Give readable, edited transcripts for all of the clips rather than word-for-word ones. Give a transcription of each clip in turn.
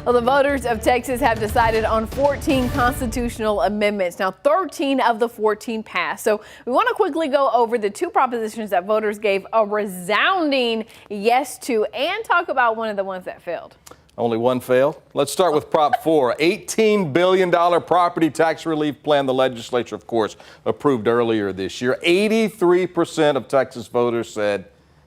Well, the voters of Texas have decided on 14 constitutional amendments. Now, 13 of the 14 passed. So we want to quickly go over the two propositions that voters gave a resounding yes to and talk about one of the ones that failed. Only one failed. Let's start with Prop 4, $18 billion property tax relief plan the legislature, of course, approved earlier this year. 83% of Texas voters said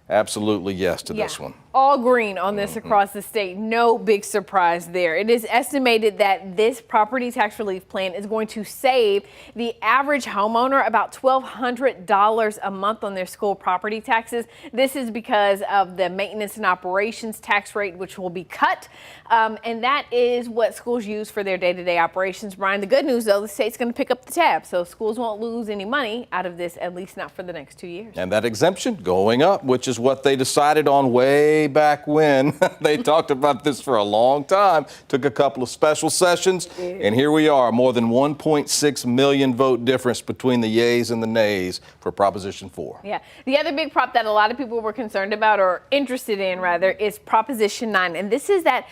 absolutely yes to this one. All green on this across the state. No big surprise there. It is estimated that this property tax relief plan is going to save the average homeowner about $1,200 a month on their school property taxes. This is because of the maintenance and operations tax rate, which will be cut. And that is what schools use for their day-to-day operations. Brian, the good news, though, the state's going to pick up the tab. So schools won't lose any money out of this, at least not for the next 2 years. And that exemption going up, which is what they decided on way back when. They talked about this for a long time, took a couple of special sessions, and here we are, more than 1.6 million vote difference between the yays and the nays for Proposition 4. Yeah. The other big prop that a lot of people were concerned about, or interested in rather, is Proposition 9. And this is that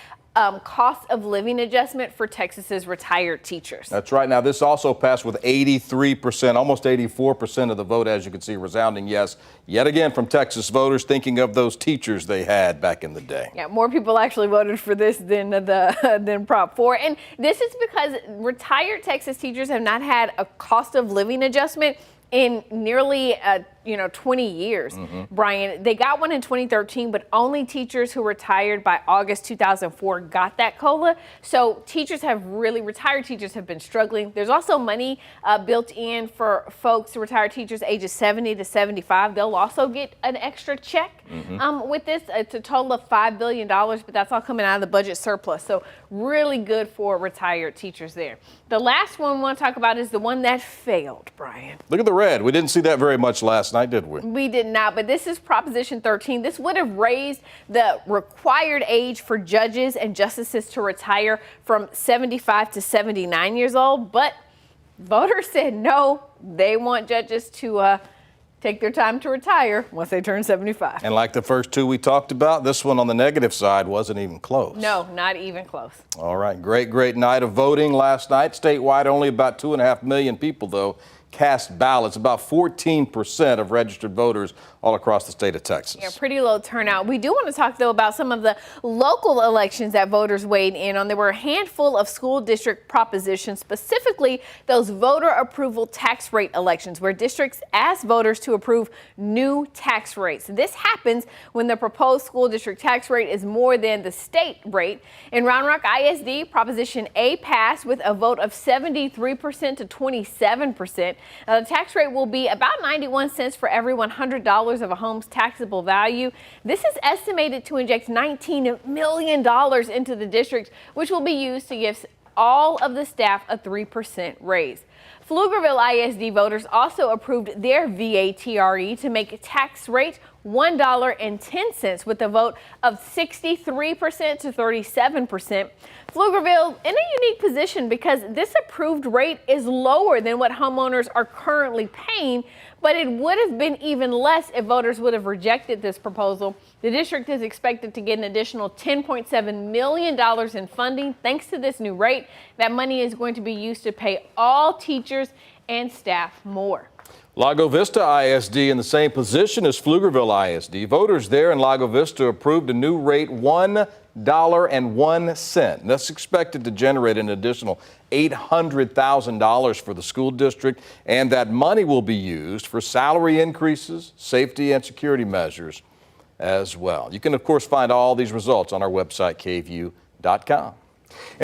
cost of living adjustment for Texas's retired teachers. That's right. Now, this also passed with 83%, almost 84% of the vote, as you can see, resounding yes, yet again from Texas voters, thinking of those teachers they had back in the day. Yeah, more people actually voted for this than Prop 4. And this is because retired Texas teachers have not had a cost of living adjustment in nearly 20 years, Brian. They got one in 2013, but only teachers who retired by August 2004 got that COLA. So retired teachers have been struggling. There's also money built in for folks, retired teachers ages 70 to 75. They'll also get an extra check with this. It's a total of $5 billion, but that's all coming out of the budget surplus. So really good for retired teachers there. The last one we want to talk about is the one that failed, Brian. Look at the red. We didn't see that very much last night, did we? We did not, but this is Proposition 13. This would have raised the required age for judges and justices to retire from 75 to 79 years old, but voters said no. They want judges to take their time to retire once they turn 75. And like the first two we talked about, this one on the negative side wasn't even close. No, not even close. All right, great night of voting last night. Statewide, only about 2.5 million people, though, cast ballots, about 14% of registered voters all across the state of Texas. Yeah, pretty low turnout. We do want to talk, though, about some of the local elections that voters weighed in on. There were a handful of school district propositions, specifically those voter approval tax rate elections, where districts ask voters to approve new tax rates. This happens when the proposed school district tax rate is more than the state rate. In Round Rock ISD, Proposition A passed with a vote of 73% to 27%. Now, the tax rate will be about 91 cents for every $100 of a home's taxable value. This is estimated to inject $19 million into the district, which will be used to give all of the staff a 3% raise. Pflugerville ISD voters also approved their VATRE to make tax rate $1.10 with a vote of 63% to 37%. Pflugerville in a unique position because this approved rate is lower than what homeowners are currently paying, but it would have been even less if voters would have rejected this proposal. The district is expected to get an additional $10.7 million in funding thanks to this new rate. That money is going to be used to pay all teachers and staff more. Lago Vista ISD in the same position as Pflugerville ISD. Voters there in Lago Vista approved a new rate, $1.01. That's expected to generate an additional $800,000 for the school district, and that money will be used for salary increases, safety and security measures as well. You can, of course, find all these results on our website, KVUE.com.